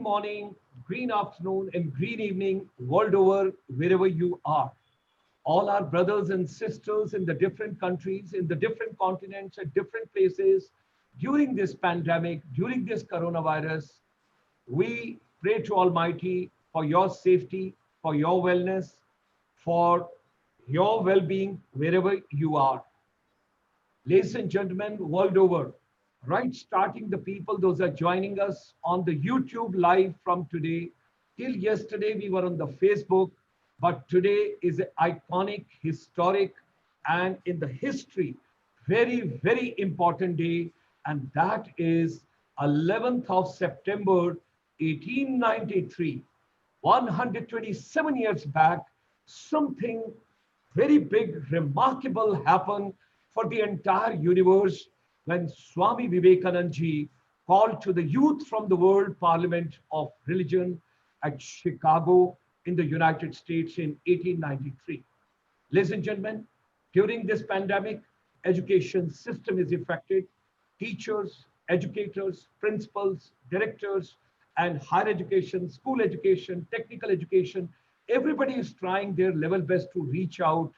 morning, green afternoon, and green evening world over, wherever you are. All our brothers and sisters in the different countries, in the different continents, at different places, during this pandemic, during this coronavirus, we pray to Almighty for your safety, for your wellness, for your well being, wherever you are. Ladies and gentlemen, world over, right starting the people, those are joining us on the YouTube live from today. Till yesterday, we were on the Facebook, but today is an iconic, historic, and in the history, very, very important day, and that is 11th of September, 1893. 127 years back, something very big, remarkable happened for the entire universe when Swami Vivekananda ji called to the youth from the World Parliament of Religion at Chicago in the United States in 1893. Ladies and gentlemen, during this pandemic, education system is affected. Teachers, educators, principals, directors, and higher education, school education, technical education, everybody is trying their level best to reach out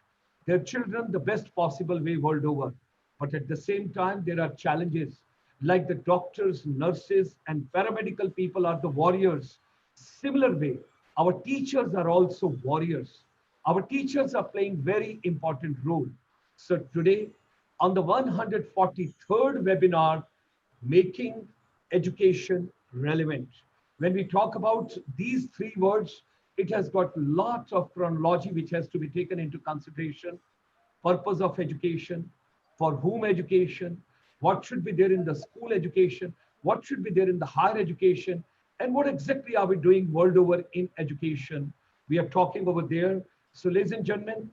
their children the best possible way world over. But at the same time, there are challenges like the doctors, nurses, and paramedical people are the warriors. Similar way, our teachers are also warriors. Our teachers are playing very important role. So today, on the 143rd webinar, making education relevant. When we talk about these three words, it has got lots of chronology which has to be taken into consideration. Purpose of education, for whom education, what should be there in the school education, what should be there in the higher education, and what exactly are we doing world over in education. We are talking over there. So ladies and gentlemen,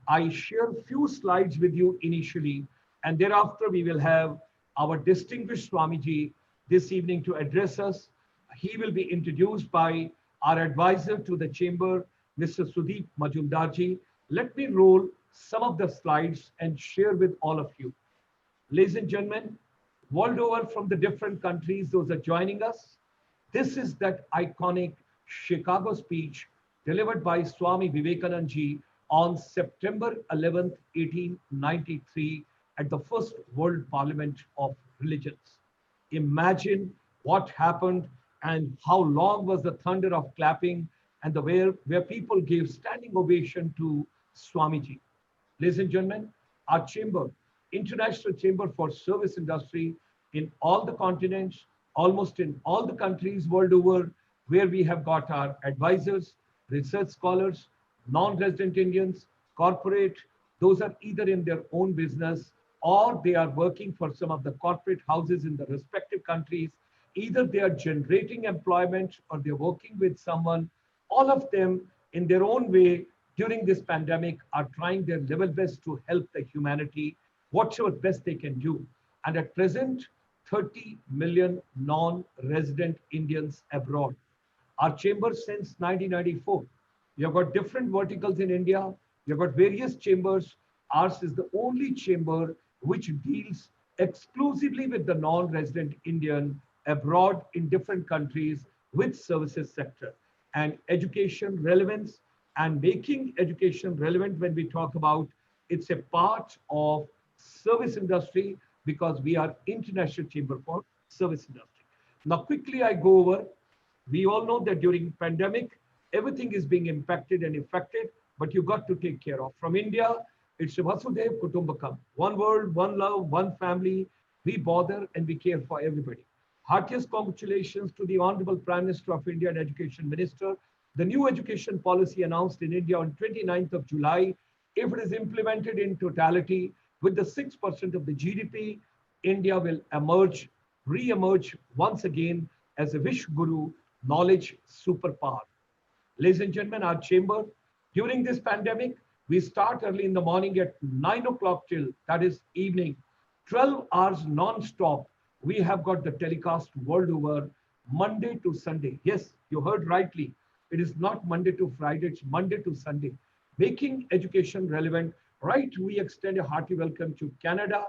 I share few slides with you initially, and thereafter we will have our distinguished Swamiji this evening to address us. He will be introduced by our advisor to the chamber, Mr. SUDIP MAJUMDAR ji. Let me roll some of the slides and share with all of you. Ladies and gentlemen, world over from the different countries, those are joining us. This is that iconic Chicago speech delivered by Swami Vivekananda ji on September 11th, 1893 at the First World Parliament of Religions. Imagine what happened and how long was the thunder of clapping and the where people gave standing ovation to Swamiji. Ladies and gentlemen, our chamber, International Chamber for Service Industry in all the continents, almost in all the countries world over, where we have got our advisors, research scholars, non-resident Indians, corporate, those are either in their own business or they are working for some of the corporate houses in the respective countries. Either they are generating employment or they're working with someone. All of them in their own way during this pandemic are trying their level best to help the humanity, whatever best they can do. And at present, 30 million non-resident Indians abroad. Our chamber since 1994. We have got different verticals in India. We have got various chambers. Ours is the only chamber which deals exclusively with the non-resident Indian abroad in different countries with services sector. And education relevance and making education relevant, when we talk about, it's a part of service industry because we are International Chamber for Service Industry. Now quickly I go over. We all know that during pandemic, everything is being impacted and affected, but you got to take care of. From India, it's Vasudev Kutumbakam. One world, one love, one family. We bother and we care for everybody. Heartiest congratulations to the Honorable Prime Minister of India and Education Minister. The new education policy announced in India on 29th of July, if it is implemented in totality with the 6% of the GDP, India will emerge, re-emerge once again as a Wish Guru, knowledge superpower. Ladies and gentlemen, our chamber, during this pandemic, we start early in the morning at 9 o'clock till, that is evening, 12 hours non-stop. We have got the telecast world over, Monday to Sunday. Yes, you heard rightly. It is not Monday to Friday, it's Monday to Sunday. Making education relevant, right? We extend a hearty welcome to Canada,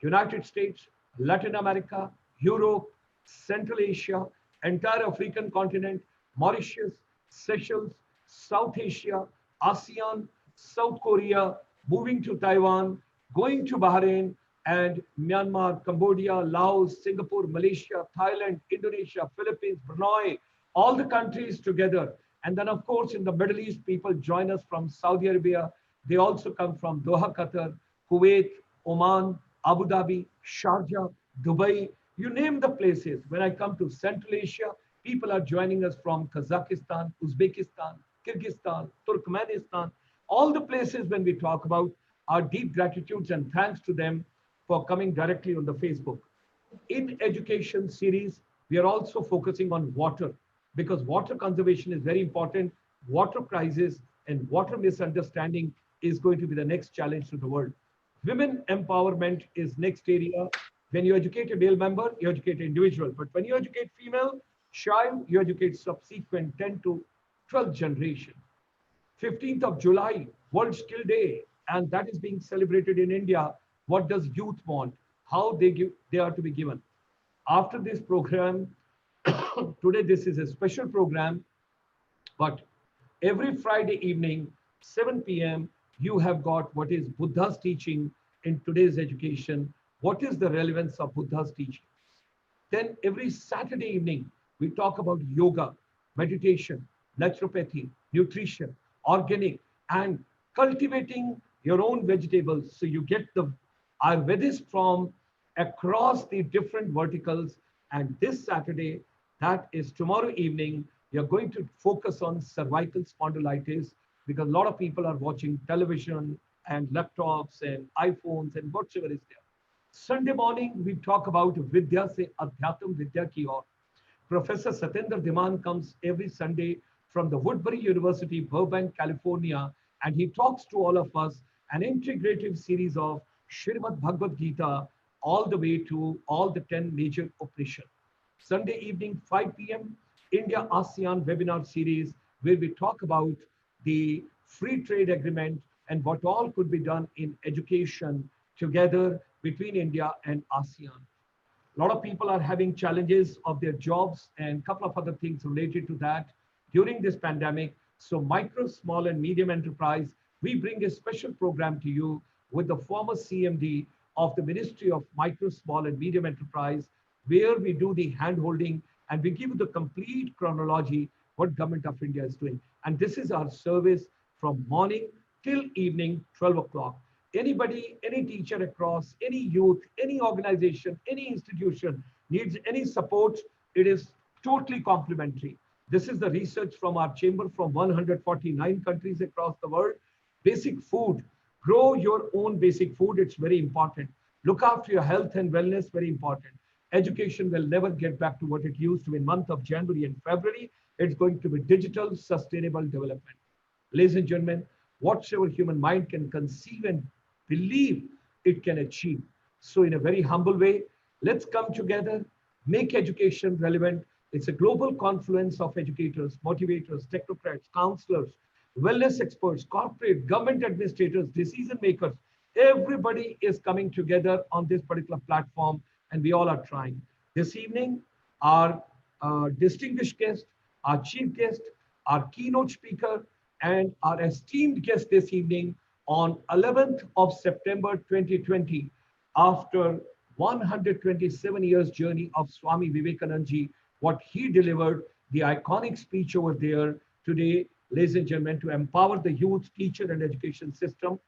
United States, Latin America, Europe, Central Asia, entire African continent, Mauritius, Seychelles, South Asia, ASEAN, South Korea, moving to Taiwan, going to Bahrain, and Myanmar, Cambodia, Laos, Singapore, Malaysia, Thailand, Indonesia, Philippines, Brunei, all the countries together. And then, of course, in the Middle East, people join us from Saudi Arabia. They also come from Doha, Qatar, Kuwait, Oman, Abu Dhabi, Sharjah, Dubai, you name the places. When I come to Central Asia, people are joining us from Kazakhstan, Uzbekistan, Kyrgyzstan, Turkmenistan, all the places when we talk about our deep gratitudes and thanks to them for coming directly on the Facebook. In education series, we are also focusing on water because water conservation is very important. Water crisis and water misunderstanding is going to be the next challenge to the world. Women empowerment is next area. When you educate a male member, you educate an individual. But when you educate female child, you educate subsequent 10 to 12th generation. 15th of July, World Skill Day, and that is being celebrated in India. What does youth want? How they are to be given. After this program, today this is a special program, but every Friday evening, 7 p.m., you have got what is Buddha's teaching in today's education. What is the relevance of Buddha's teaching? Then every Saturday evening, we talk about yoga, meditation, naturopathy, nutrition, organic, and cultivating your own vegetables. So you get the Ayurvedists from across the different verticals. And this Saturday, that is tomorrow evening, you're going to focus on cervical spondylitis because a lot of people are watching television and laptops and iPhones and whatever is there. Sunday morning, we talk about Vidya se Adhyatam Vidya ki aur. Professor Satendra Dhiman comes every Sunday from the Woodbury University, Burbank, California, and he talks to all of us an integrative series of Srimad Bhagavad Gita all the way to all the 10 major Upanishads. Sunday evening, 5 p.m., India ASEAN webinar series, where we talk about the free trade agreement and what all could be done in education together between India and ASEAN. A lot of people are having challenges of their jobs and a couple of other things related to that during this pandemic. So micro, small, and medium enterprise, we bring a special program to you with the former CMD of the Ministry of Micro, Small, and Medium Enterprise, where we do the hand-holding and we give you the complete chronology what Government of India is doing. And this is our service from morning till evening, 12 o'clock. Anybody, any teacher across, any youth, any organization, any institution needs any support, it is totally complimentary. This is the research from our chamber from 149 countries across the world. Basic food, grow your own basic food, it's very important. Look after your health and wellness, very important. Education will never get back to what it used to in month of January and February. It's going to be digital, sustainable development. Ladies and gentlemen, whatsoever human mind can conceive and believe, it can achieve. So in a very humble way, let's come together, make education relevant. It's a global confluence of educators, motivators, technocrats, counselors, wellness experts, corporate, government administrators, decision makers. Everybody is coming together on this particular platform, and we all are trying. This evening, our distinguished guest, our chief guest, our keynote speaker, and our esteemed guest this evening on 11th of September 2020, after 127 years journey of Swami Vivekananda, what he delivered, the iconic speech over there today, ladies and gentlemen, to empower the youth, teacher, and education system.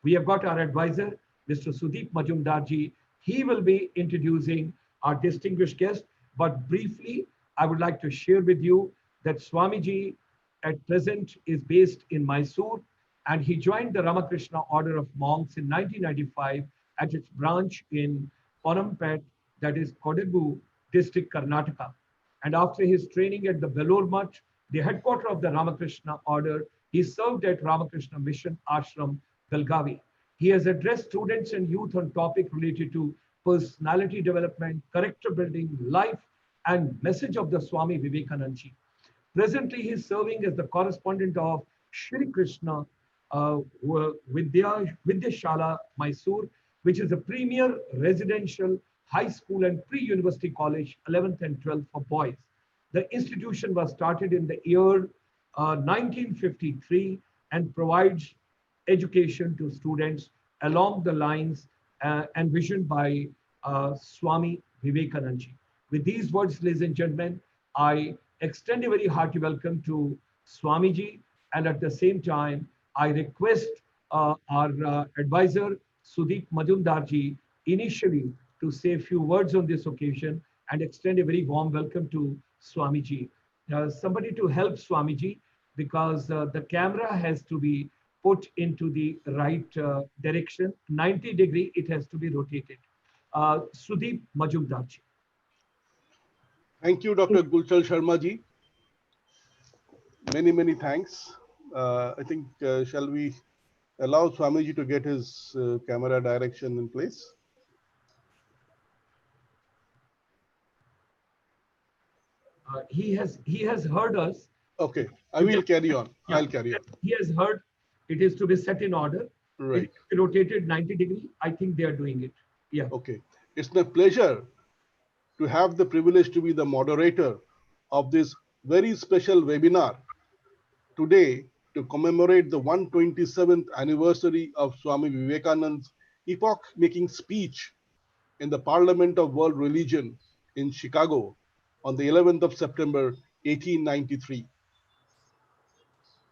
We have got our advisor, Mr. SUDIP MAJUMDAR ji. He will be introducing our distinguished guest. But briefly, I would like to share with you that Swamiji at present is based in Mysuru, and he joined the Ramakrishna Order of Monks in 1995 at its branch in Ponnampet, that is Kodagu district, Karnataka. And after his training at the Belur Math, the headquarters of the Ramakrishna Order, he served at Ramakrishna Mission Ashrama, Belgavi. He has addressed students and youth on topics related to personality development, character building, life, and message of the Swami Vivekananda. Presently, he is serving as the correspondent of Shri Krishna Vidyashala, Mysuru, which is a premier residential high school and pre-university college, 11th and 12th for boys. The institution was started in the year 1953 and provides education to students along the lines envisioned by Swami Vivekananda. With these words, ladies and gentlemen, I extend a very hearty welcome to Swamiji, and at the same time, I request our advisor, SUDIP MAJUMDAR ji, initially to say a few words on this occasion and extend a very warm welcome to Swamiji. Somebody to help Swamiji, because the camera has to be put into the right direction. 90-degree, it has to be rotated. Sudeep Majumdar ji. Thank you, Dr. Gulchal Sharma ji. Many, many thanks. I think, shall we allow Swamiji to get his camera direction in place? He has heard us. Okay, I will carry on. Yeah, I'll carry on. He has heard it is to be set in order. Right. It rotated 90-degree. I think they are doing it. Yeah. Okay. It's my pleasure to have the privilege to be the moderator of this very special webinar today to commemorate the 127th anniversary of Swami Vivekananda's epoch-making speech in the Parliament of World Religion in Chicago on the 11th of September, 1893.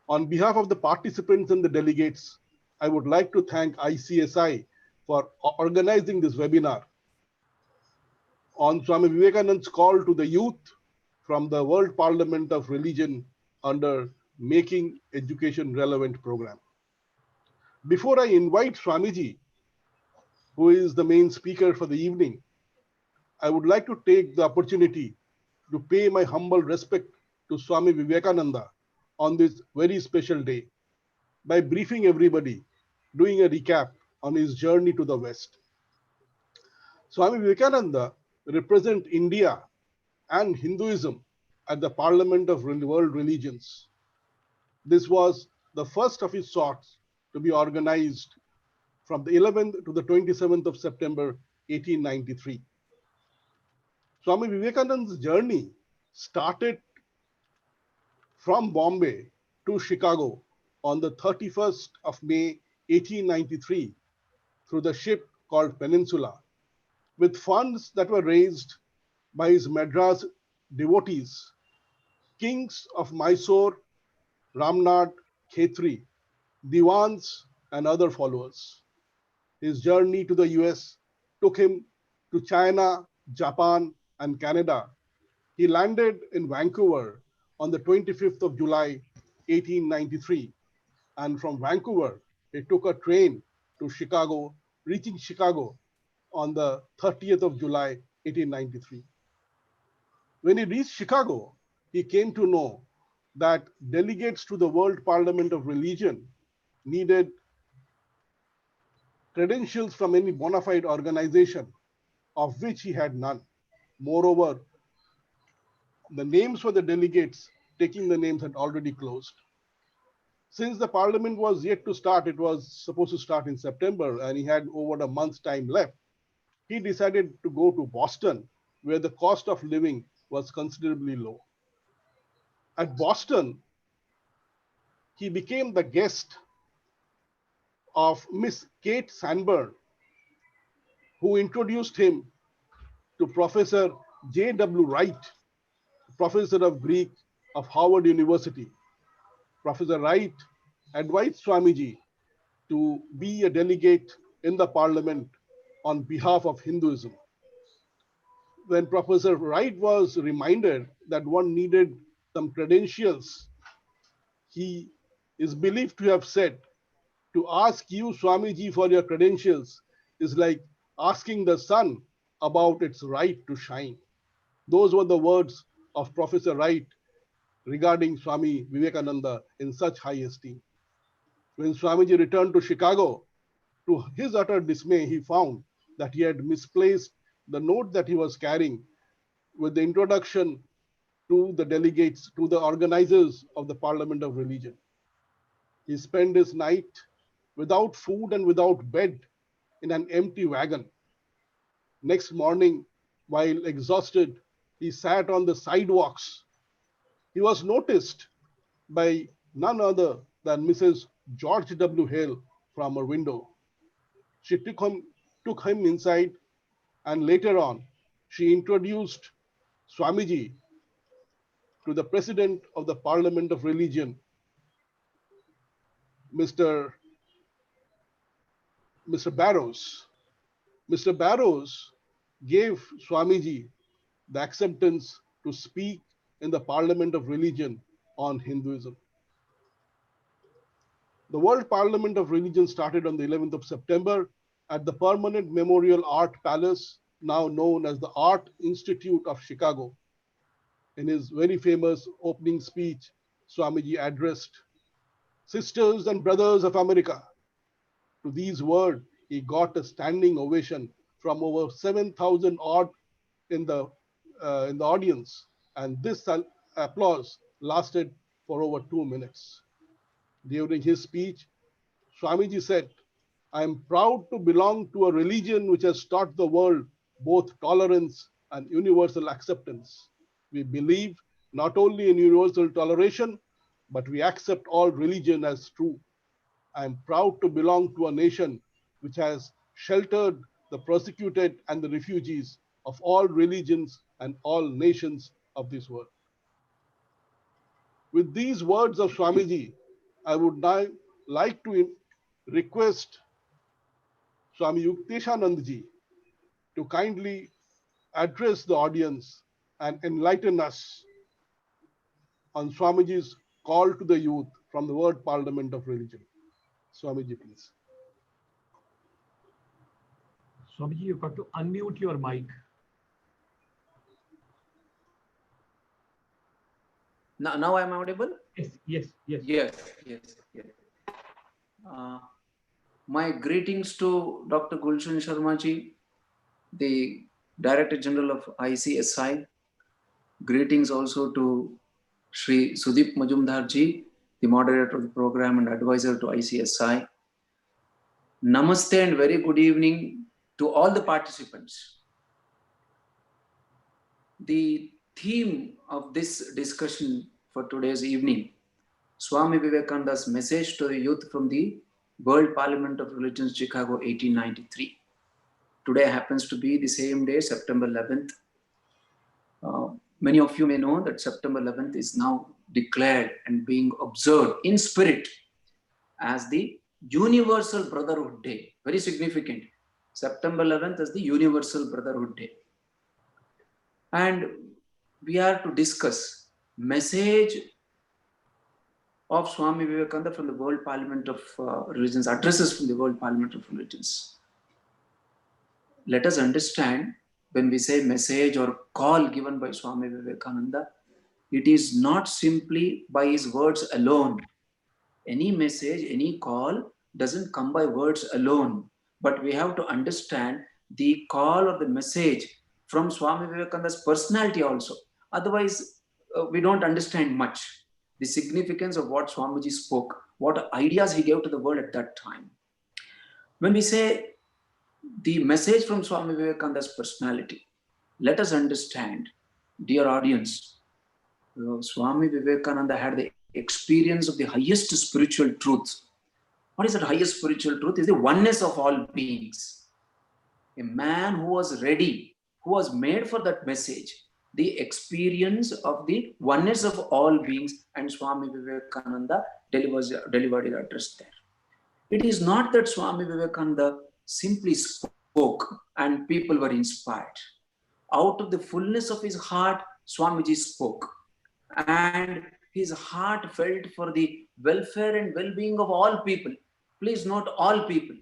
On behalf of the participants and the delegates, I would like to thank ICSI for organizing this webinar on Swami Vivekananda's call to the youth from the World Parliament of Religion under Making Education Relevant program. Before I invite Swamiji, who is the main speaker for the evening, I would like to take the opportunity to pay my humble respect to Swami Vivekananda on this very special day by briefing everybody, doing a recap on his journey to the West. Swami Vivekananda represent India and Hinduism at the Parliament of World Religions. This was the first of its sorts to be organized from the 11th to the 27th of September 1893. Swami Vivekananda's journey started from Bombay to Chicago on the 31st of May 1893 through the ship called Peninsula, with funds that were raised by his Madras devotees, kings of Mysore, Ramnad, Khetri, Diwans, and other followers. His journey to the US took him to China, Japan, and Canada. He landed in Vancouver on the 25th of July, 1893. And from Vancouver, he took a train to Chicago, reaching Chicago on the 30th of July, 1893. When he reached Chicago, he came to know that delegates to the World Parliament of Religion needed credentials from any bona fide organization, of which he had none. Moreover, the names for the delegates, taking the names, had already closed. Since the parliament was yet to start, it was supposed to start in September, and he had over a month's time left, he decided to go to Boston, where the cost of living was considerably low. At Boston, he became the guest of Miss Kate Sanborn, who introduced him to Professor J.W. Wright, professor of Greek of Harvard University. Professor Wright advised Swamiji to be a delegate in the parliament on behalf of Hinduism. When Professor Wright was reminded that one needed some credentials, he is believed to have said, "To ask you, Swamiji, for your credentials is like asking the sun about its right to shine." Those were the words of Professor Wright regarding Swami Vivekananda in such high esteem. When Swamiji returned to Chicago, to his utter dismay, he found that he had misplaced the note that he was carrying with the introduction to the delegates, to the organizers of the Parliament of Religion. He spent his night without food and without bed in an empty wagon. Next morning, while exhausted, he sat on the sidewalks He was noticed by none other than Mrs. George W. Hale from her window. She took him inside, and later on, she introduced Swamiji to the President of the Parliament of Religion, Mr. Barrows. Mr. Barrows gave Swamiji the acceptance to speak in the Parliament of Religion on Hinduism. The World Parliament of Religion started on the 11th of September at the Permanent Memorial Art Palace, now known as the Art Institute of Chicago. In his very famous opening speech, Swamiji addressed, "Sisters and brothers of America." To these words, he got a standing ovation from over 7,000 odd in the audience, and this applause lasted for over 2 minutes. During his speech, Swamiji said, "I am proud to belong to a religion which has taught the world both tolerance and universal acceptance. We believe not only in universal toleration, but we accept all religion as true. I am proud to belong to a nation which has sheltered the persecuted and the refugees of all religions and all nations of this world." With these words of Swamiji, I would now like to request Swami Yukteshananda ji to kindly address the audience and enlighten us on Swamiji's call to the youth from the World Parliament of Religion. Swamiji, please. Swamiji, you've got to unmute your mic. Now I'm audible? Yes. My greetings to Dr. Gulshan Sharma ji, the Director General of ICSI. Greetings also to Sri SUDIP Majumdar ji, the moderator of the program and advisor to ICSI. Namaste and very good evening to all the participants. The theme of this discussion for today's evening, Swami Vivekananda's message to the youth from the World Parliament of Religions, Chicago, 1893. Today happens to be the same day, September 11th. Many of you may know that September 11th is now declared and being observed in spirit as the Universal Brotherhood Day. Very significant. September 11th is the Universal Brotherhood Day. And we are to discuss message of Swami Vivekananda from the World Parliament of Religions, addresses from the World Parliament of Religions. Let us understand, when we say message or call given by Swami Vivekananda, it is not simply by his words alone. Any message, any call doesn't come by words alone, but we have to understand the call or the message from Swami Vivekananda's personality also. Otherwise, we don't understand much the significance of what Swamiji spoke, what ideas he gave to the world at that time. When we say the message from Swami Vivekananda's personality, let us understand, dear audience, Swami Vivekananda had the experience of the highest spiritual truth. What is that highest spiritual truth? Is the oneness of all beings. A man who was ready, who was made for that message, the experience of the oneness of all beings, and Swami Vivekananda delivered his address there. It is not that Swami Vivekananda simply spoke and people were inspired. Out of the fullness of his heart, Swamiji spoke. And his heart felt for the welfare and well-being of all people. Please note, all people.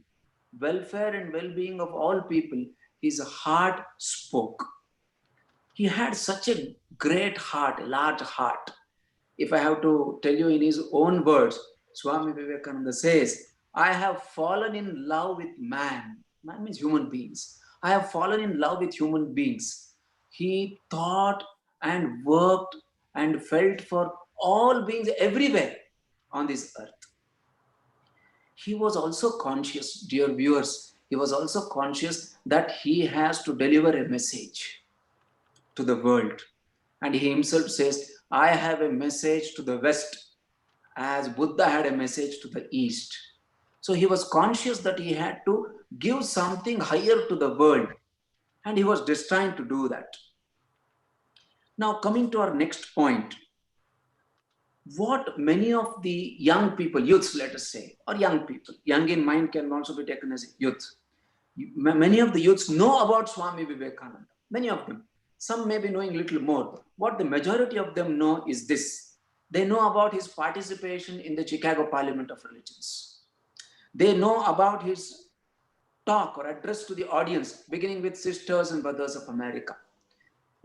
Welfare and well-being of all people. His heart spoke. He had such a great heart, a large heart. If I have to tell you in his own words, Swami Vivekananda says, "I have fallen in love with man." Man means human beings. I have fallen in love with human beings. He thought and worked and felt for all beings everywhere on this earth. He was also conscious, dear viewers, he was also conscious that he has to deliver a message to the world. And he himself says, I have a message to the West, as Buddha had a message to the East. So he was conscious that he had to give something higher to the world, and he was destined to do that. Now, coming to our next point, what many of the young people, youths, let us say, or young people, young in mind can also be taken as youth. Many of the youths know about Swami Vivekananda, many of them. Some may be knowing a little more. What the majority of them know is this. They know about his participation in the Chicago Parliament of Religions. They know about his talk or address to the audience, beginning with Sisters and Brothers of America.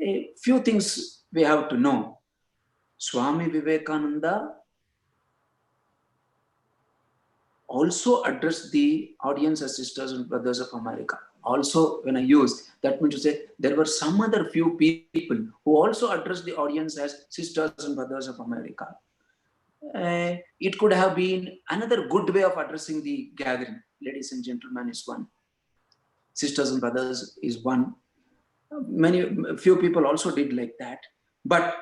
A few things we have to know. Swami Vivekananda also addressed the audience as Sisters and Brothers of America. Also, when I use that means to say there were some other few people who also addressed the audience as Sisters and Brothers of America. It could have been another good way of addressing the gathering. Ladies and gentlemen is one. Sisters and brothers is one. Few people also did like that. But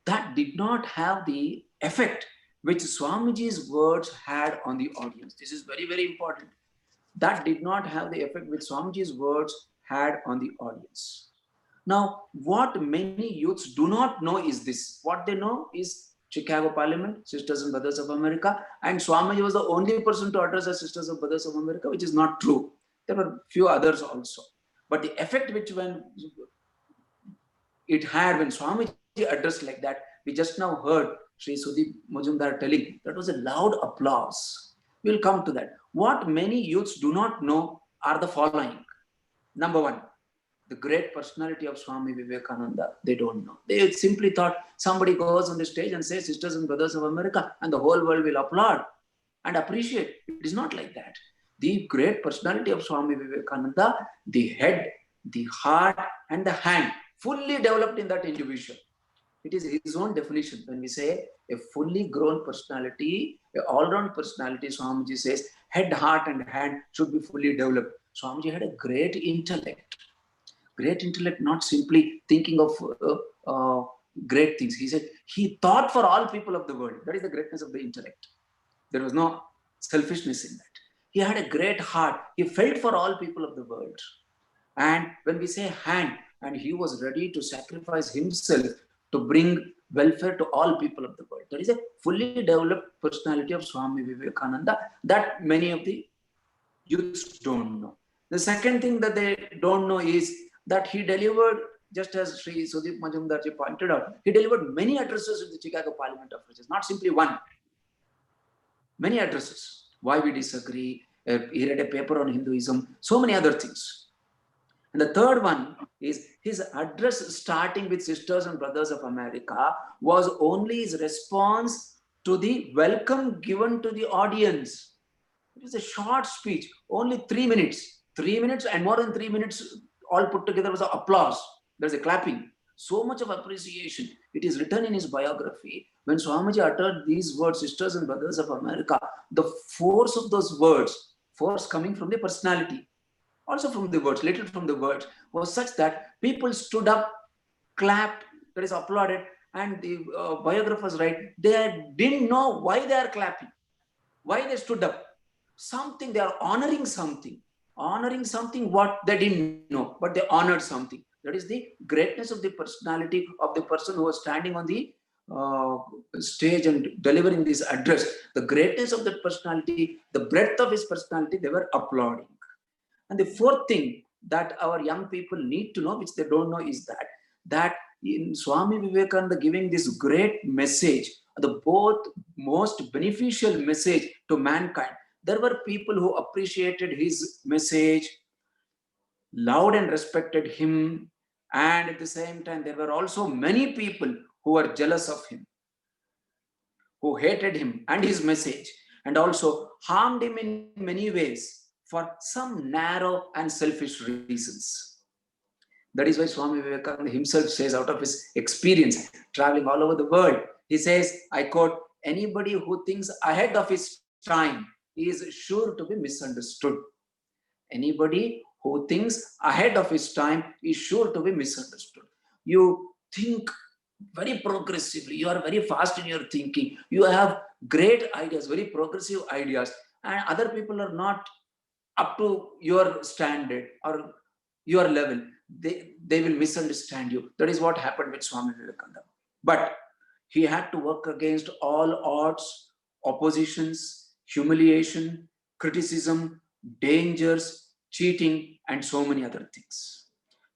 that did not have the effect which Swamiji's words had on the audience. This is very, very important. That did not have the effect which Swamiji's words had on the audience. Now, what many youths do not know is this. What they know is Chicago Parliament, Sisters and Brothers of America, and Swamiji was the only person to address as Sisters and Brothers of America, which is not true. There were few others also. But the effect which it had when Swamiji addressed like that, we just now heard Sri SUDIP Majumdar telling, that was a loud applause. We'll come to that. What many youths do not know are the following. Number one, the great personality of Swami Vivekananda, they don't know. They simply thought somebody goes on the stage and says Sisters and Brothers of America and the whole world will applaud and appreciate. It is not like that. The great personality of Swami Vivekananda, the head, the heart and the hand, fully developed in that individual. It is his own definition. When we say a fully grown personality, an all-round personality, Swamiji says head, heart and hand should be fully developed. Swamiji had a great intellect. Great intellect, not simply thinking of great things. He said he thought for all people of the world. That is the greatness of the intellect. There was no selfishness in that. He had a great heart. He felt for all people of the world. And when we say hand, and he was ready to sacrifice himself to bring welfare to all people of the world. That is a fully developed personality of Swami Vivekananda that many of the youths don't know. The second thing that they don't know is that he delivered, just as Sri SUDIP Majumdar pointed out, he delivered many addresses in the Chicago Parliament of Religions, not simply one. Many addresses. Why we disagree. He read a paper on Hinduism, so many other things. And the third one is his address starting with Sisters and Brothers of America was only his response to the welcome given to the audience. It was a short speech, only 3 minutes. 3 minutes and more than 3 minutes all put together was an applause. There's a clapping. So much of appreciation. It is written in his biography. When Swamiji uttered these words, Sisters and Brothers of America, the force of those words, force coming from the personality, also from the words, little from the words, was such that people stood up, clapped, that is applauded, and the biographers write, they didn't know why they are clapping, why they stood up. Something, they are honoring something what they didn't know, but they honored something. That is the greatness of the personality of the person who was standing on the stage and delivering this address. The greatness of that personality, the breadth of his personality, they were applauding. And the fourth thing that our young people need to know, which they don't know, is that in Swami Vivekananda giving this great message, the both most beneficial message to mankind, there were people who appreciated his message, loved and respected him, and at the same time there were also many people who were jealous of him, who hated him and his message, and also harmed him in many ways for some narrow and selfish reasons. That is why Swami Vivekananda himself says, out of his experience traveling all over the world, he says, I quote, anybody who thinks ahead of his time is sure to be misunderstood. Anybody who thinks ahead of his time is sure to be misunderstood. You think very progressively. You are very fast in your thinking. You have great ideas, very progressive ideas, and other people are not up to your standard or your level. They will misunderstand you. That is what happened with Swami Vivekananda. But he had to work against all odds, oppositions, humiliation, criticism, dangers, cheating, and so many other things.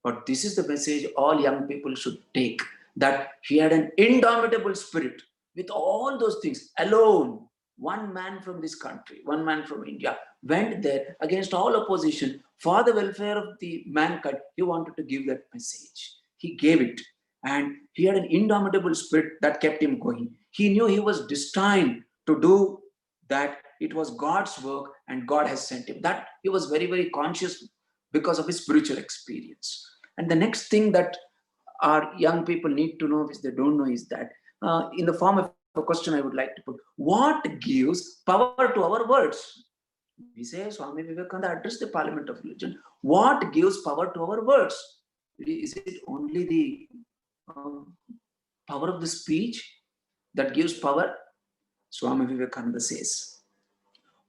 But this is the message all young people should take, that he had an indomitable spirit with all those things. Alone, one man from this country, one man from India, went there against all opposition for the welfare of the mankind. He wanted to give that message. He gave it. And he had an indomitable spirit that kept him going. He knew he was destined to do that. It was God's work and God has sent him. That he was very, very conscious because of his spiritual experience. And the next thing that our young people need to know, which they don't know, is that in the form of a question I would like to put, what gives power to our words? We say Swami Vivekananda addressed the Parliament of Religion. What gives power to our words? Is it only the power of the speech that gives power? Swami Vivekananda says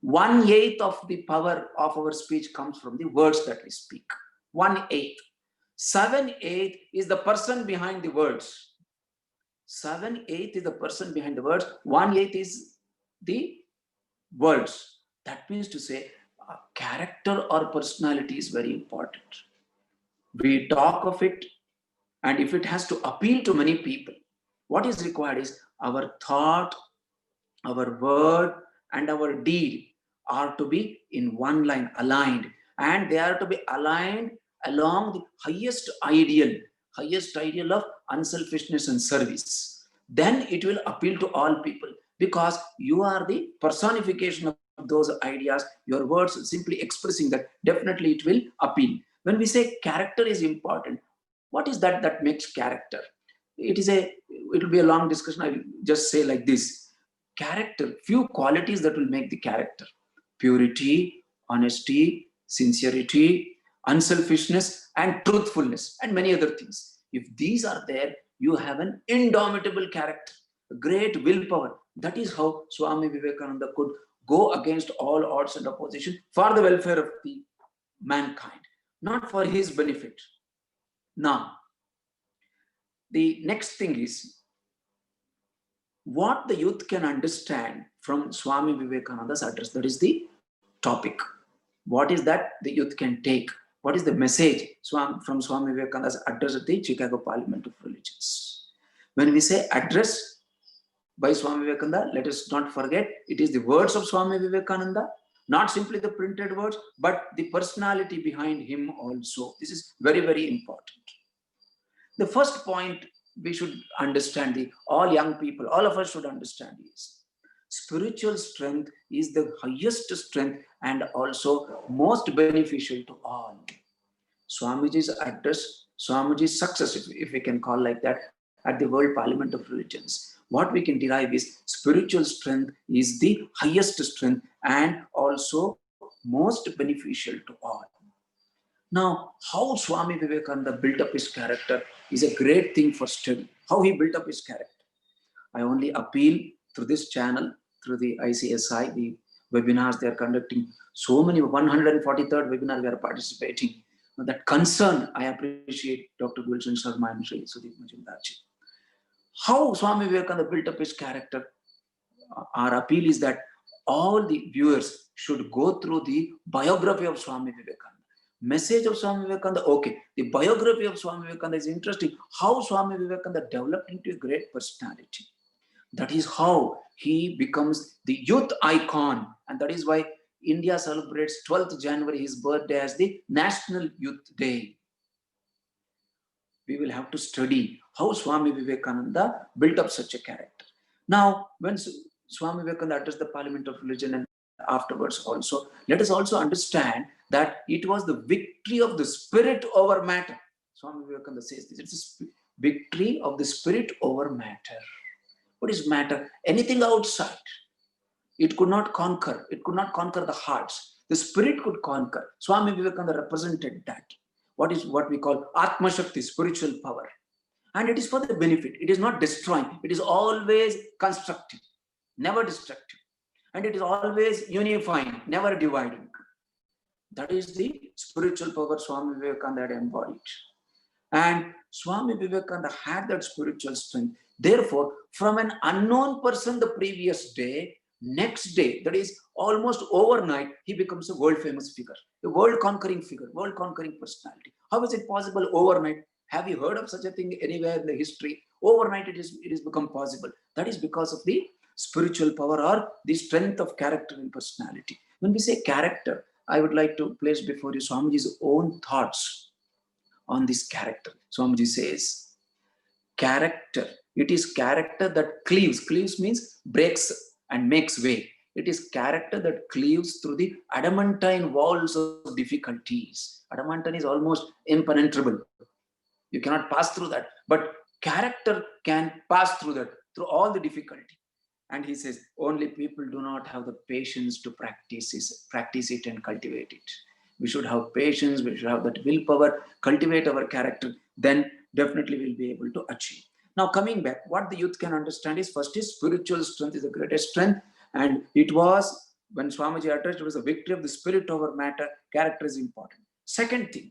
1/8 of the power of our speech comes from the words that we speak. 1/8. 7/8 is the person behind the words. 7/8 is the person behind the words. 1/8 is the words. That means to say, character or personality is very important. We talk of it, and if it has to appeal to many people, what is required is our thought, our word, and our deed are to be in one line, aligned, and they are to be aligned along the highest ideal of unselfishness and service. Then it will appeal to all people, because you are the personification of those ideas. Your words simply expressing that, definitely it will appeal. When we say character is important, what is that makes character? It will be a long discussion. I will just say like this. Character, few qualities that will make the character: purity, honesty, sincerity, unselfishness, and truthfulness, and many other things. If these are there, you have an indomitable character, a great willpower. That is how Swami Vivekananda could go against all odds and opposition for the welfare of the mankind, not for his benefit. Now, the next thing is what the youth can understand from Swami Vivekananda's address. That is the topic. What is that the youth can take? What is the message from Swami Vivekananda's address at the Chicago Parliament of Religions? When we say address by Swami Vivekananda, let us not forget, it is the words of Swami Vivekananda, not simply the printed words, but the personality behind him also. This is very, very important. The first point we should understand, all young people, all of us should understand is, spiritual strength is the highest strength and also most beneficial to all. Swamiji's address, Swamiji's success, if we can call like that, at the World Parliament of Religions, what we can derive is spiritual strength is the highest strength and also most beneficial to all. Now, how Swami Vivekananda built up his character is a great thing for study. How he built up his character. I only appeal through this channel, through the ICSI, the webinars they are conducting. So many, 143rd webinar we are participating. That concern, I appreciate Dr. Gulshan Sharma and SUDIP Majumdar. How Swami Vivekananda built up his character. Our appeal is that all the viewers should go through the biography of Swami Vivekananda. Message of Swami Vivekananda, okay. The biography of Swami Vivekananda is interesting. How Swami Vivekananda developed into a great personality. That is how he becomes the youth icon. And that is why India celebrates 12th January, his birthday, as the National Youth Day. We will have to study how Swami Vivekananda built up such a character. Now, when Swami Vivekananda addressed the Parliament of Religion and afterwards also, let us also understand that it was the victory of the spirit over matter. Swami Vivekananda says this, it's a victory of the spirit over matter. What is matter? Anything outside. It could not conquer. It could not conquer the hearts. The spirit could conquer. Swami Vivekananda represented that. What we call Atma Shakti, spiritual power. And it is for the benefit. It is not destroying. It is always constructive, never destructive. And it is always unifying, never dividing. That is the spiritual power Swami Vivekananda had embodied. And Swami Vivekananda had that spiritual strength. Therefore, from an unknown person the previous day, next day, that is almost overnight, he becomes a world famous figure, a world conquering figure, world conquering personality. How is it possible overnight? Have you heard of such a thing anywhere in the history? Overnight it is become possible. That is because of the spiritual power or the strength of character and personality. When we say character, I would like to place before you Swamiji's own thoughts on this character. Swamiji says, character, it is character that cleaves. Cleaves means breaks and makes way. It is character that cleaves through the adamantine walls of difficulties. Adamantine is almost impenetrable. You cannot pass through that. But character can pass through that, through all the difficulty. And he says, only people do not have the patience to practice it and cultivate it. We should have patience, we should have that willpower, cultivate our character, then definitely we'll be able to achieve. Now coming back, what the youth can understand is, first is spiritual strength is the greatest strength. And it was, when Swamiji addressed, it was a victory of the spirit over matter, character is important. Second thing,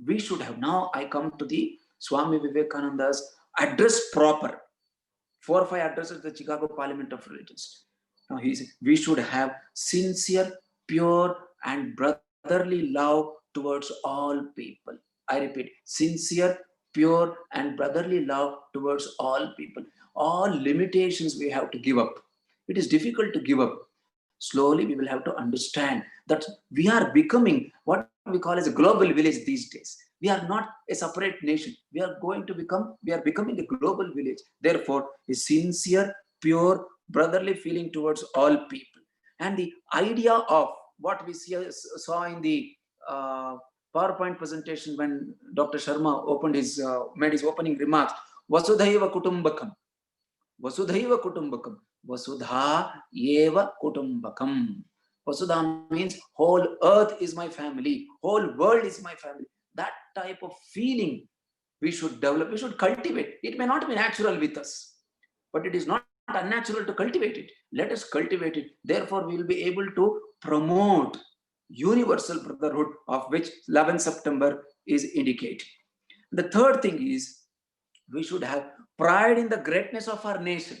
we should have, now I come to the Swami Vivekananda's address proper. 4 or 5 addresses to the Chicago Parliament of Religions. Now he says, we should have sincere, pure and brotherly love towards all people. I repeat, sincere, pure and brotherly love towards all people. All limitations we have to give up. It is difficult to give up. Slowly we will have to understand that we are becoming what we call as a global village these days. We are not a separate nation. We are becoming a global village. Therefore, a sincere, pure, brotherly feeling towards all people. And the idea of what we saw in the PowerPoint presentation when Dr. Sharma made his opening remarks, Vasudhaiva Kutumbakam. Vasudhaiva Kutumbakam. Vasudha Eva Kutumbakam. Vasudha means whole earth is my family, whole world is my family. That type of feeling we should develop, we should cultivate. It may not be natural with us, but it is not unnatural to cultivate it. Let us cultivate it. Therefore, we will be able to promote universal brotherhood, of which 11 September is indicated. The third thing is, we should have pride in the greatness of our nation.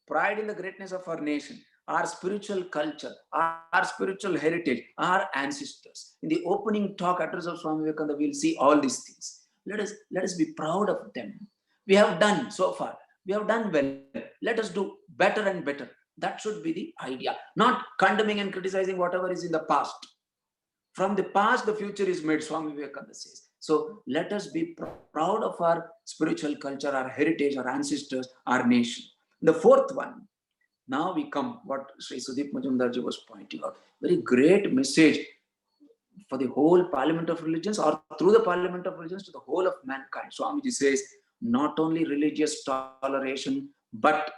Pride in the greatness of our nation, our spiritual culture, our spiritual heritage, our ancestors. In the opening talk address of Swami Vivekananda, we'll see all these things. Let us be proud of them. We have done so far. We have done well. Let us do better and better. That should be the idea. Not condemning and criticizing whatever is in the past. From the past, the future is made, Swami Vivekananda says. So let us be proud of our spiritual culture, our heritage, our ancestors, our nation. The fourth one, now we come what Sri SUDIP Majumdar was pointing out. Very great message for the whole Parliament of Religions, or through the Parliament of Religions to the whole of mankind. Swamiji says, not only religious toleration, but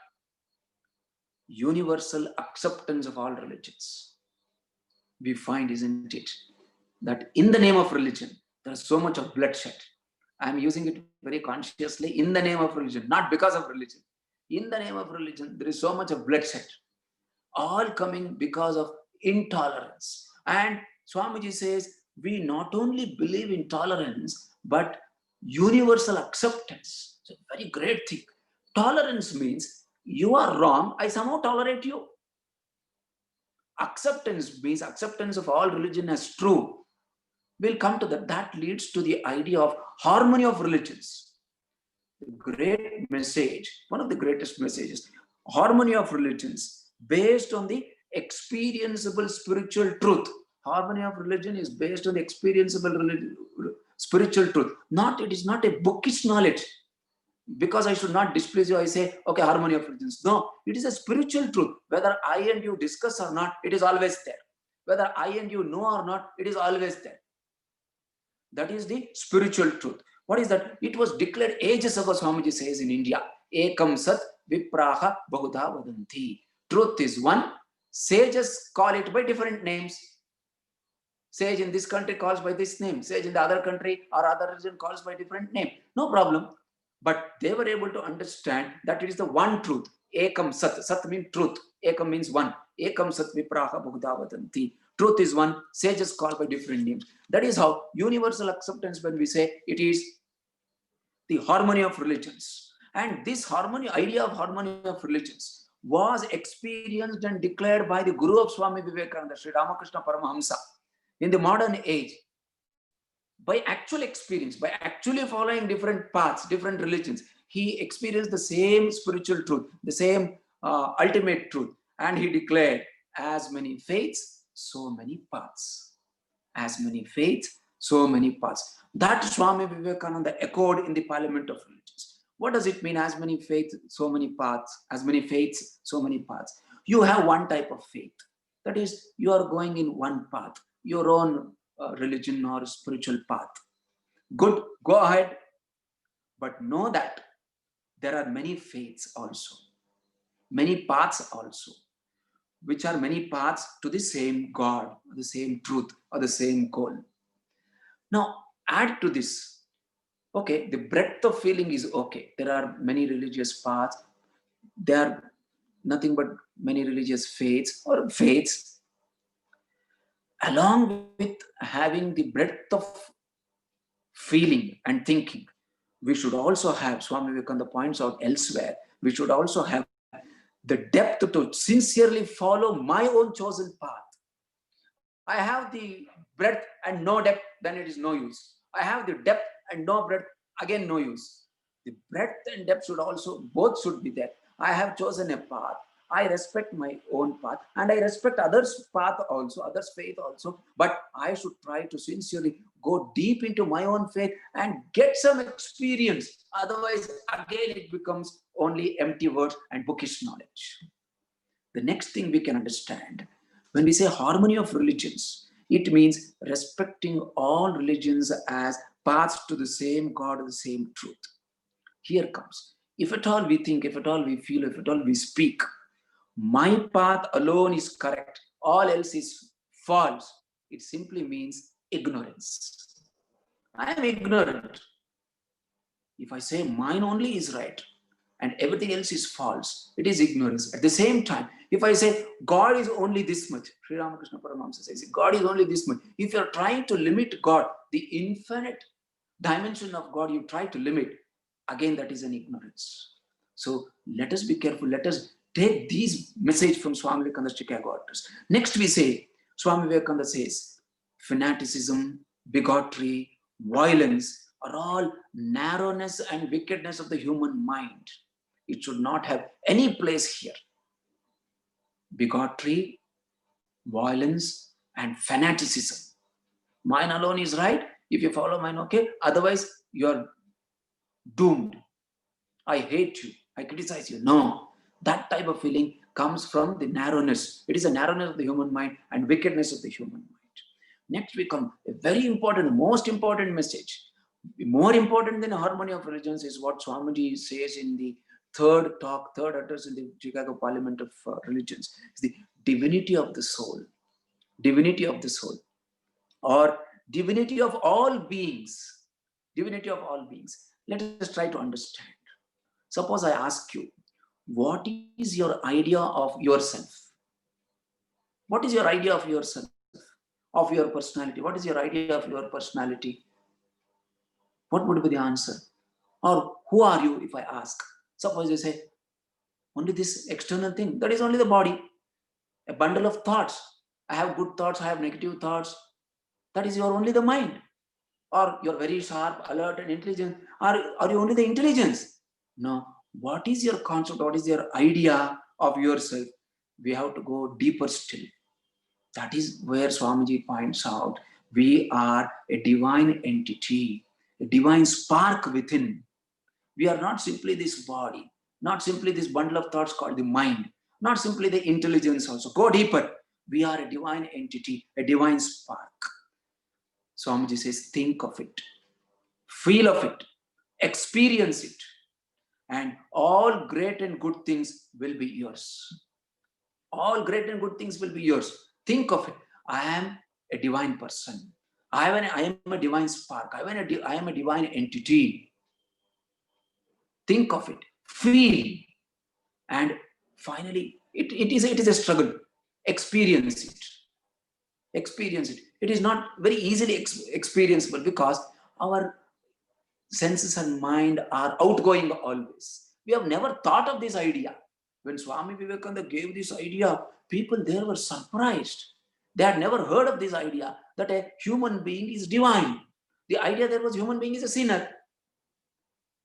universal acceptance of all religions. We find, isn't it, that in the name of religion, there is so much of bloodshed. I am using it very consciously, in the name of religion, not because of religion. In the name of religion, there is so much of bloodshed, all coming because of intolerance. And Swamiji says, we not only believe in tolerance, but universal acceptance. It's a very great thing. Tolerance means you are wrong, I somehow tolerate you. Acceptance means acceptance of all religion as true. We'll come to that. That leads to the idea of harmony of religions. Great message, one of the greatest messages, harmony of religions based on the experienceable spiritual truth. Harmony of religion is based on the experienceable spiritual truth. It is not a bookish knowledge. Because I should not displease you, I say, okay, harmony of religions. No, it is a spiritual truth. Whether I and you discuss or not, it is always there. Whether I and you know or not, it is always there. That is the spiritual truth. What is that? It was declared ages ago, Swamiji says, in India. Ekam sat vipraha bahudha vadanti. Truth is one. Sages call it by different names. Sage in this country calls by this name. Sage in the other country or other religion calls by different name. No problem. But they were able to understand that it is the one truth. Ekam Sat. Sat means truth. Ekam means one. Ekam Sat Vipraha Bhugdavatanti. Truth is one. Sages call by different names. That is how universal acceptance, when we say it is the harmony of religions. And this harmony, idea of harmony of religions, was experienced and declared by the Guru of Swami Vivekananda, Sri Ramakrishna Paramahamsa, in the modern age, by actual experience, by actually following different paths, different religions. He experienced the same spiritual truth, the same ultimate truth, and he declared, as many faiths, so many paths. As many faiths, so many paths. That Swami Vivekananda echoed in the Parliament of Religions. What does it mean, as many faiths, so many paths? As many faiths, so many paths. You have one type of faith. That is, you are going in one path, your own religion or spiritual path. Good, go ahead. But know that there are many faiths also, many paths also, which are many paths to the same God, the same truth, or the same goal. Now, add to this, okay, the breadth of feeling is okay. There are many religious paths. There are nothing but many religious faiths or faiths. Along with having the breadth of feeling and thinking, we should also have, Swami Vivekananda points out elsewhere, we should also have the depth to sincerely follow my own chosen path. I have the breadth and no depth, then it is no use. I have the depth and no breadth, again no use. The breadth and depth should also, both should be there. I have chosen a path. I respect my own path, and I respect others' path also, others' faith also, but I should try to sincerely go deep into my own faith and get some experience. Otherwise, again, it becomes only empty words and bookish knowledge. The next thing we can understand, when we say harmony of religions, it means respecting all religions as paths to the same God, the same truth. Here comes, if at all we think, if at all we feel, if at all we speak, my path alone is correct, all else is false, it simply means ignorance. I am ignorant. If I say mine only is right and everything else is false, it is ignorance. At the same time, if I say God is only this much, Sri Ramakrishna Paramahamsa says, God is only this much. If you are trying to limit God, the infinite dimension of God, you try to limit, again, that is an ignorance. So let us be careful. Let us take these message from Swami Vivekananda's Chicago address. Next we say, Swami Vivekananda says, fanaticism, bigotry, violence are all narrowness and wickedness of the human mind. It should not have any place here. Bigotry, violence, and fanaticism. Mine alone is right. If you follow mine, okay. Otherwise, you are doomed. I hate you. I criticize you. No. That type of feeling comes from the narrowness. It is a narrowness of the human mind and wickedness of the human mind. Next we come, a very important, most important message. More important than harmony of religions is what Swamiji says in the third address in the Chicago Parliament of Religions. It's the divinity of the soul. Divinity of the soul. Or divinity of all beings. Divinity of all beings. Let us try to understand. Suppose I ask you, what is your idea of yourself? What is your idea of yourself? Of your personality? What is your idea of your personality? What would be the answer? Or who are you, if I ask? Suppose you say, only this external thing, that is only the body, a bundle of thoughts. I have good thoughts, I have negative thoughts. That is your only the mind. Or you're very sharp, alert, and intelligent. Are you only the intelligence? No. What is your concept? What is your idea of yourself? We have to go deeper still. That is where Swamiji points out, we are a divine entity, a divine spark within. We are not simply this body, not simply this bundle of thoughts called the mind, not simply the intelligence also. Go deeper. We are a divine entity, a divine spark. Swamiji says, think of it, feel of it, experience it, and all great and good things will be yours. All great and good things will be yours. Think of it. I am a divine person. I am a divine spark. I am a divine entity. think of it, feel, and finally, it is a struggle. Experience it. Experience it. It is not very easily experienceable because our senses and mind are outgoing always. We have never thought of this idea. When Swami Vivekananda gave this idea, people there were surprised. They had never heard of this idea that a human being is divine. The idea there was human being is a sinner.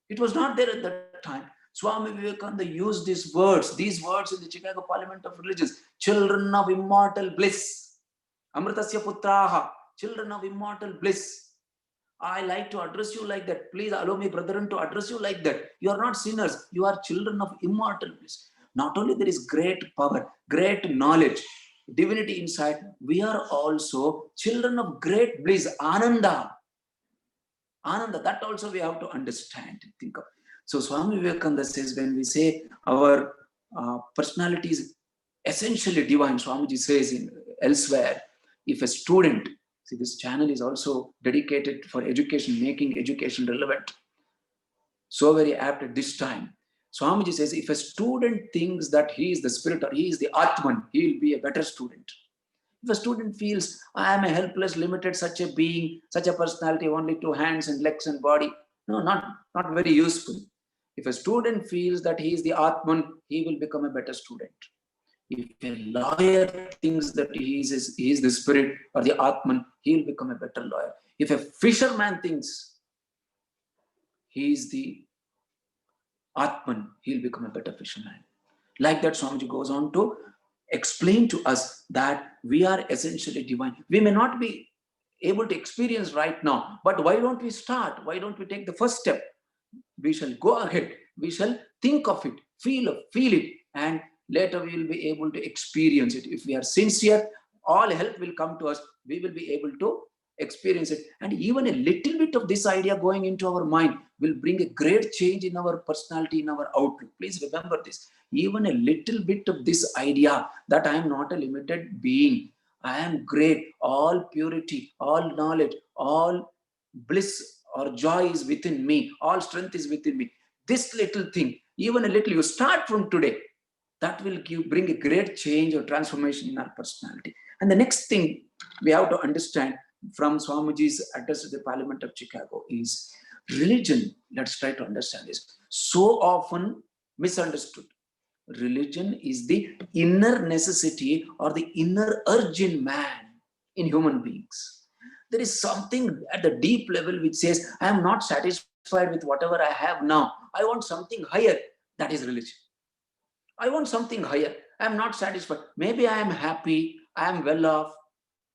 It was not there at that time. Swami Vivekananda used these words in the Chicago Parliament of Religions. Children of immortal bliss. Amritasya putraha. Children of immortal bliss. I like to address you like that. Please allow me, brethren, to address you like that. You are not sinners. You are children of immortal bliss. Not only there is great power, great knowledge, divinity inside, we are also children of great bliss, Ananda. Ananda, that also we have to understand. Think of. So Swami Vivekananda says, when we say our personality is essentially divine, Swamiji says elsewhere, if a student, see, this channel is also dedicated for education, making education relevant. So very apt at this time. Swamiji says, if a student thinks that he is the spirit or he is the Atman, he will be a better student. If a student feels, I am a helpless, limited, such a being, such a personality, only 2 hands and legs and body, no, not very useful. If a student feels that he is the Atman, he will become a better student. If a lawyer thinks that he is the spirit or the Atman, he will become a better lawyer. If a fisherman thinks he is the Atman, he will become a better fisherman. Like that, Swamiji goes on to explain to us that we are essentially divine. We may not be able to experience right now, but why don't we start? Why don't we take the first step? We shall go ahead. We shall think of it, feel it, and later we will be able to experience it. If we are sincere, all help will come to us. We will be able to experience it. And even a little bit of this idea going into our mind will bring a great change in our personality, in our outlook. Please remember this. Even a little bit of this idea that I am not a limited being. I am great. All purity, all knowledge, all bliss or joy is within me. All strength is within me. This little thing, even a little, you start from today. That will bring a great change or transformation in our personality. And the next thing we have to understand from Swamiji's address to the Parliament of Chicago is religion. Let's try to understand this. So often misunderstood. Religion is the inner necessity or the inner urge in man, in human beings. There is something at the deep level which says, I am not satisfied with whatever I have now. I want something higher. That is religion. I want something higher. I am not satisfied. Maybe I am happy. I am well off.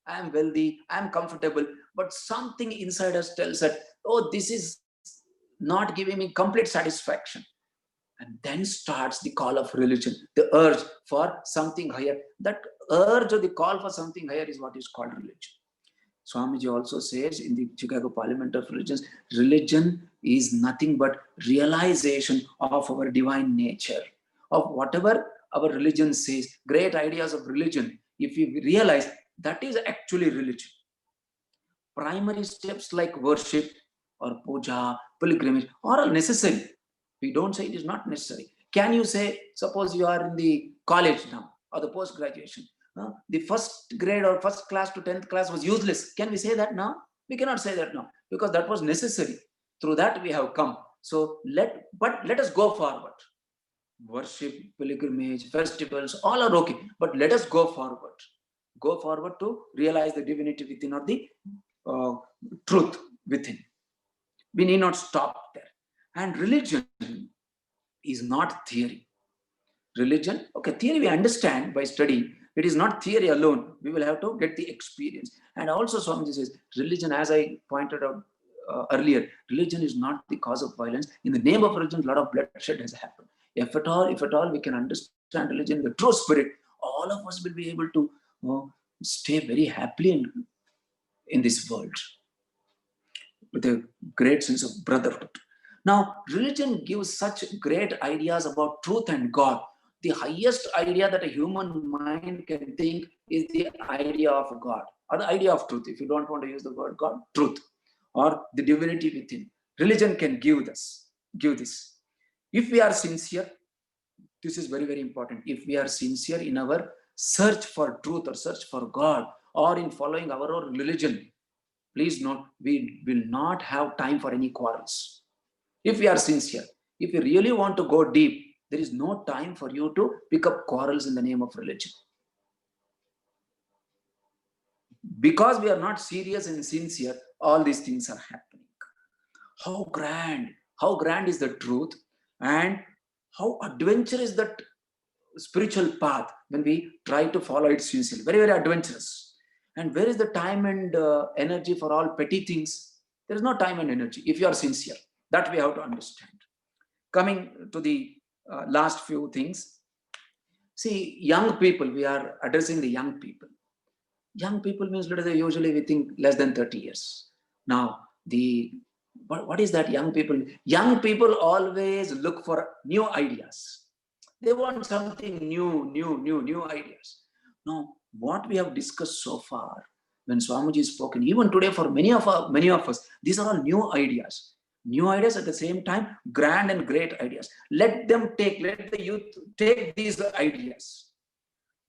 I am wealthy. I am comfortable. But something inside us tells that, oh, this is not giving me complete satisfaction. And then starts the call of religion, the urge for something higher. That urge or the call for something higher is what is called religion. Swamiji also says in the Chicago Parliament of Religions, religion is nothing but realization of our divine nature, of whatever our religion says, great ideas of religion. If we realize that is actually religion. Primary steps like worship or puja, pilgrimage are all necessary. We don't say it is not necessary. Can you say, suppose you are in the college now or the post-graduation, the first grade or first class to 10th class was useless. Can we say that now? We cannot say that now because that was necessary. Through that we have come. So let us go forward. Worship, pilgrimage, festivals, all are okay. But let us go forward. Go forward to realize the divinity within or the truth within. We need not stop there. And religion is not theory. Religion, okay, theory we understand by studying. It is not theory alone. We will have to get the experience. And also Swamiji says, religion, as I pointed out earlier, religion is not the cause of violence. In the name of religion, a lot of bloodshed has happened. If at all we can understand religion, the true spirit, all of us will be able to stay very happily in this world with a great sense of brotherhood. Now, religion gives such great ideas about truth and God. The highest idea that a human mind can think is the idea of God or the idea of truth. If you don't want to use the word God, truth or the divinity within. Religion can give this. If we are sincere, this is very, very important. If we are sincere in our search for truth or search for God or in following our own religion, please note, we will not have time for any quarrels. If we are sincere, if you really want to go deep, there is no time for you to pick up quarrels in the name of religion. Because we are not serious and sincere, all these things are happening. How grand is the truth, and how adventurous is that spiritual path when we try to follow it sincerely. Very, very adventurous. And where is the time and energy for all petty things? There is no time and energy if you are sincere. That we have to understand. Coming to the last few things. See, young people, we are addressing the young people. Young people means usually we think less than 30 years. Now, what is that young people? Young people always look for new ideas. They want something new ideas. Now, what we have discussed so far, when Swamiji has spoken, even today for many of us, these are all new ideas. New ideas at the same time, grand and great ideas. Let the youth take these ideas.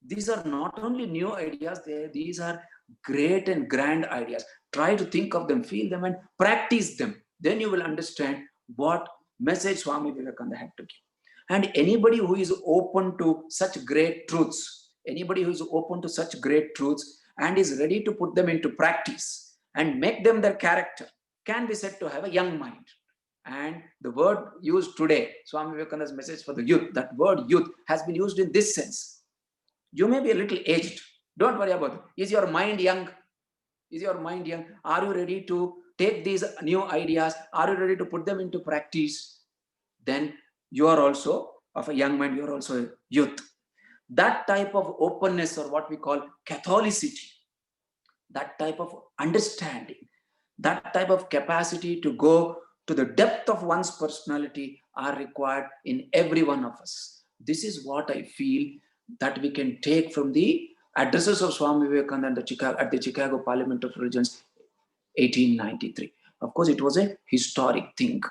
These are not only new ideas, these are great and grand ideas. Try to think of them, feel them, and practice them. Then you will understand what message Swami Vivekananda had to give. And anybody who is open to such great truths, and is ready to put them into practice and make them their character, can be said to have a young mind. And the word used today, Swami Vivekananda's message for the youth, that word youth has been used in this sense. You may be a little aged. Don't worry about it. Is your mind young? Are you ready to take these new ideas? Are you ready to put them into practice? Then you are also of a young mind. You are also a youth. That type of openness, or what we call Catholicity, that type of understanding, that type of capacity to go to the depth of one's personality are required in every one of us. This is what I feel that we can take from the addresses of Swami Vivekananda at the Chicago Parliament of Religions, 1893. Of course, it was a historic thing.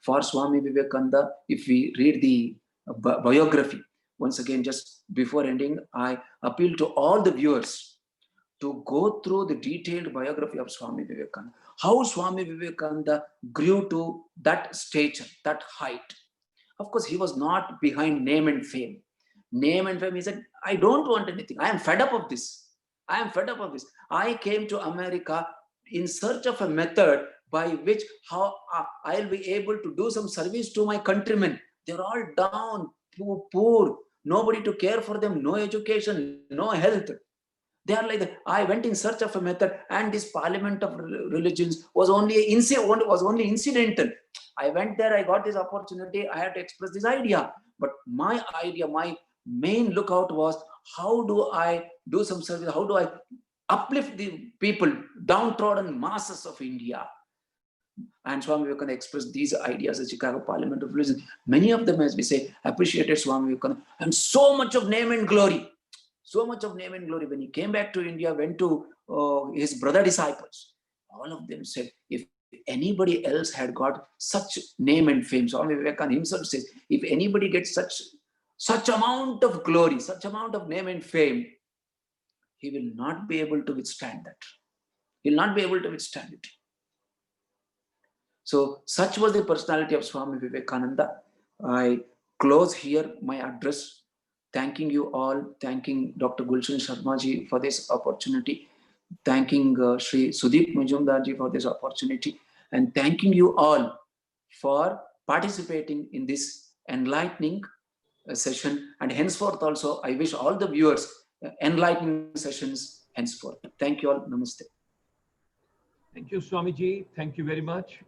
For Swami Vivekananda, if we read the biography, once again, just before ending, I appeal to all the viewers to go through the detailed biography of Swami Vivekananda. How Swami Vivekananda grew to that stature, that height. Of course, he was not behind name and fame. He said, I don't want anything. I am fed up of this. I came to America in search of a method by which how I'll be able to do some service to my countrymen. They're all down, poor, nobody to care for them, no education, no health. They are like that. I went in search of a method, and this Parliament of Religions was only incidental. I went there, I got this opportunity, I had to express this idea. But my idea, my main lookout was, how do I do some service? How do I uplift the people, downtrodden masses of India? And Swami Vivekananda expressed these ideas at Chicago Parliament of Religion. Many of them, as we say, appreciated Swami Vivekananda, and so much of name and glory. When he came back to India, went to his brother disciples, all of them said, if anybody else had got such name and fame, Swami Vivekananda himself says, if anybody gets such amount of glory, such amount of name and fame, he will not be able to withstand that. He will not be able to withstand it. So such was the personality of Swami Vivekananda. I close here my address, thanking you all, thanking Dr. Gulshan Sharma ji for this opportunity, thanking Sri SUDIP Majumdar ji for this opportunity, and thanking you all for participating in this enlightening session. And henceforth also, I wish all the viewers enlightening sessions henceforth. Thank you all. Namaste. Thank you, Swamiji. Thank you very much.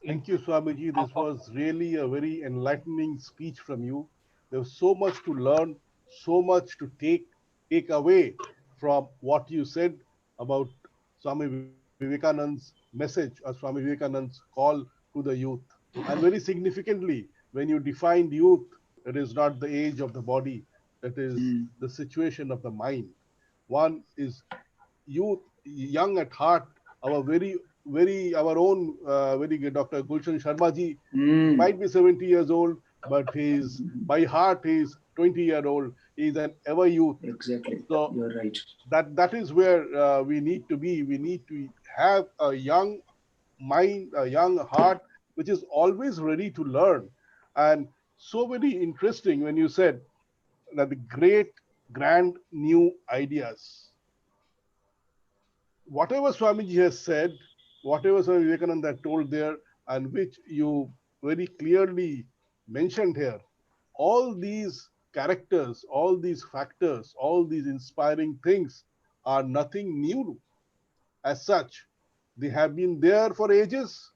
Thank you, Swamiji. This was really a very enlightening speech from you. There was so much to learn, so much to take away from what you said about Swami Vivekananda's message, or Swami Vivekananda's call to the youth. And very significantly, when you defined youth, it is not the age of the body, it is the situation of the mind. One is youth, young at heart. Our own Dr. Gulshan Sharma ji might be 70 years old, but he's by heart he's 20-year-old. He's an ever youth. Exactly. So You're right. that is where we need to be. We need to have a young mind, a young heart, which is always ready to learn. And so very interesting when you said that the great, grand, new ideas. Whatever Swamiji has said, whatever Swami Vivekananda told there, and which you very clearly mentioned here, all these characters, all these factors, all these inspiring things are nothing new as such. They have been there for ages.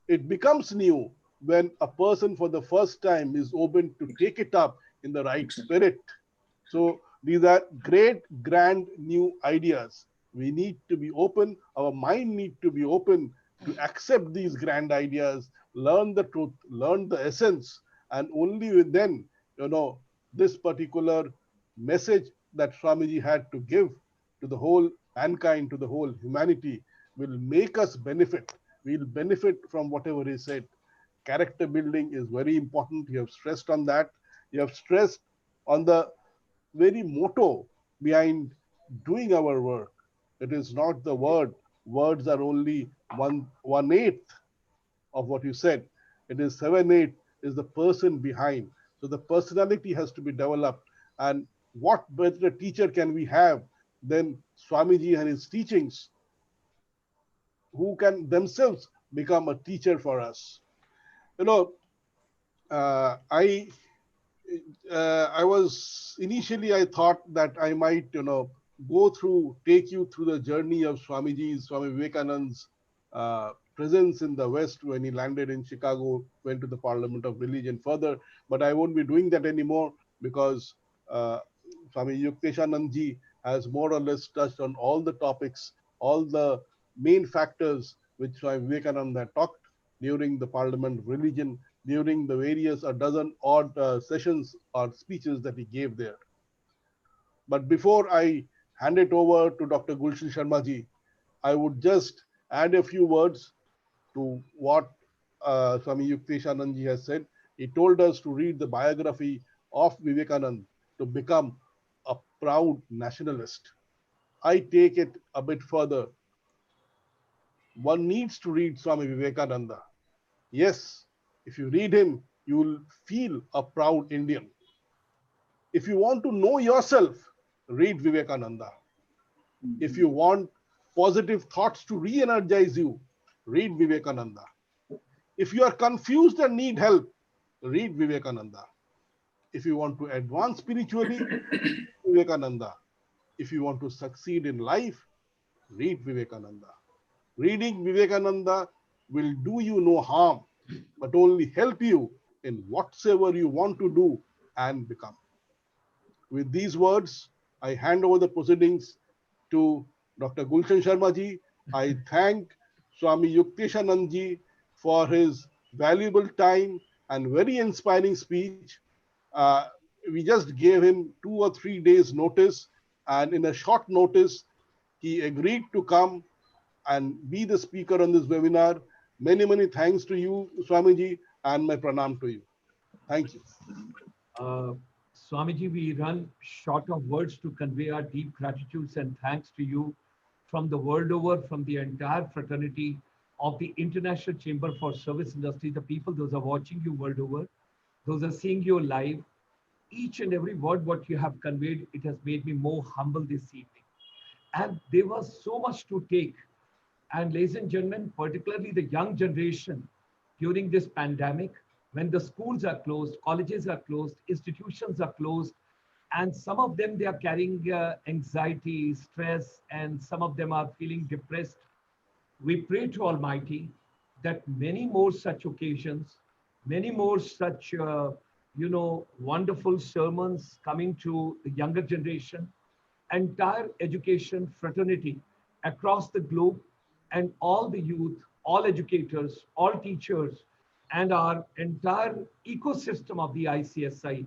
It becomes new when a person for the first time is open to take it up in the right Exactly. spirit. So these are great, grand, new ideas. We need to be open, our mind need to be open to accept these grand ideas, learn the truth, learn the essence, and only then, this particular message that Swamiji had to give to the whole mankind, to the whole humanity, will make us benefit. We'll benefit from whatever he said. Character building is very important. You have stressed on that. You have stressed on the very motto behind doing our work. It is not the word. Words are only one eighth of what you said. It is 7/8 is the person behind. So the personality has to be developed. And what better teacher can we have than Swamiji and his teachings, who can themselves become a teacher for us? You know, uh, I I was initially I thought that I might take you through the journey of Swami Vivekananda's presence in the West when he landed in Chicago, went to the Parliament of Religion further, but I won't be doing that anymore because uh, Swami Yukteshananda ji has more or less touched on all the topics, all the main factors which Swami Vivekananda talked during the Parliament of Religion, during the various a dozen odd sessions or speeches that he gave there. But before I hand it over to Dr. Gulshan Sharma ji, I would just add a few words to what Swami Yukteshananda ji has said. He told us to read the biography of Vivekananda to become a proud nationalist. I take it a bit further. One needs to read Swami Vivekananda. Yes, if you read him, you will feel a proud Indian. If you want to know yourself, read Vivekananda. If you want positive thoughts to re energize you, read Vivekananda. If you are confused and need help, read Vivekananda. If you want to advance spiritually, Vivekananda. If you want to succeed in life, read Vivekananda. Reading Vivekananda will do you no harm, but only help you in whatsoever you want to do and become. With these words, I hand over the proceedings to Dr. Gulshan Sharma ji. I thank Swami Yukteshananda ji for his valuable time and very inspiring speech. Uh, we just gave him 2 or 3 days notice, and in a short notice, he agreed to come and be the speaker on this webinar. Many, many thanks to you, Swamiji, and my pranam to you. Thank you. Uh, Swamiji, we run short of words to convey our deep gratitudes and thanks to you from the world over, from the entire fraternity of the International Chamber for Service Industry, the people, those are watching you world over, those are seeing you live. Each and every word what you have conveyed, it has made me more humble this evening. And there was so much to take. And ladies and gentlemen, particularly the young generation during this pandemic, when the schools are closed, colleges are closed, institutions are closed, and some of them, they are carrying anxiety, stress, and some of them are feeling depressed. We pray to Almighty that many more such occasions, many more such, wonderful sermons coming to the younger generation, entire education fraternity across the globe, and all the youth, all educators, all teachers, and our entire ecosystem of the ICSI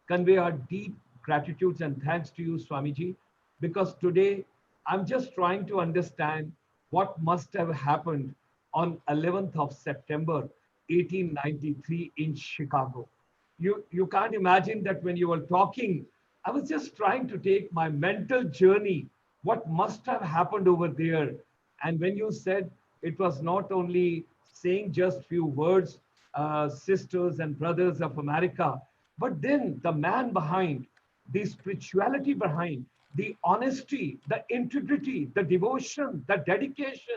convey our deep gratitudes and thanks to you, Swamiji, because today I'm just trying to understand what must have happened on 11th of September, 1893 in Chicago. You can't imagine that when you were talking, I was just trying to take my mental journey, what must have happened over there. And when you said it was not only saying just few words, sisters and brothers of America, but then the man behind, the spirituality behind, the honesty, the integrity, the devotion, the dedication,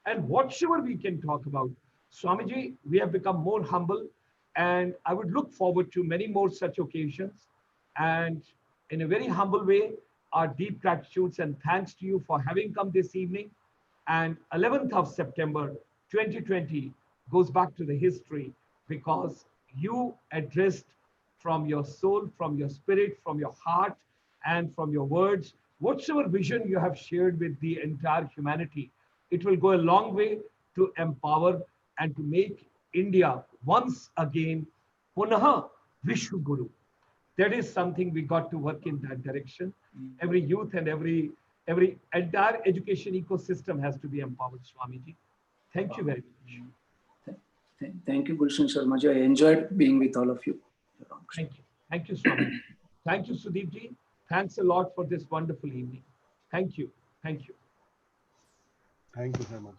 and whatsoever we can talk about. Swamiji, we have become more humble, and I would look forward to many more such occasions. And in a very humble way, our deep gratitudes and thanks to you for having come this evening. And 11th of September 2020 goes back to the history because you addressed from your soul, from your spirit, from your heart, and from your words, whatsoever vision you have shared with the entire humanity. It will go a long way to empower and to make India once again Punaha Vishwa Guru. That is something we got to work in that direction. Every youth and every entire education ecosystem has to be empowered, Swamiji. Thank you very much. Thank you, Gulshan Sharmaji. I enjoyed being with all of you. Thank you. Thank you, Swami. Thank you, Sudipji. Thanks a lot for this wonderful evening. Thank you. Thank you. Thank you very much.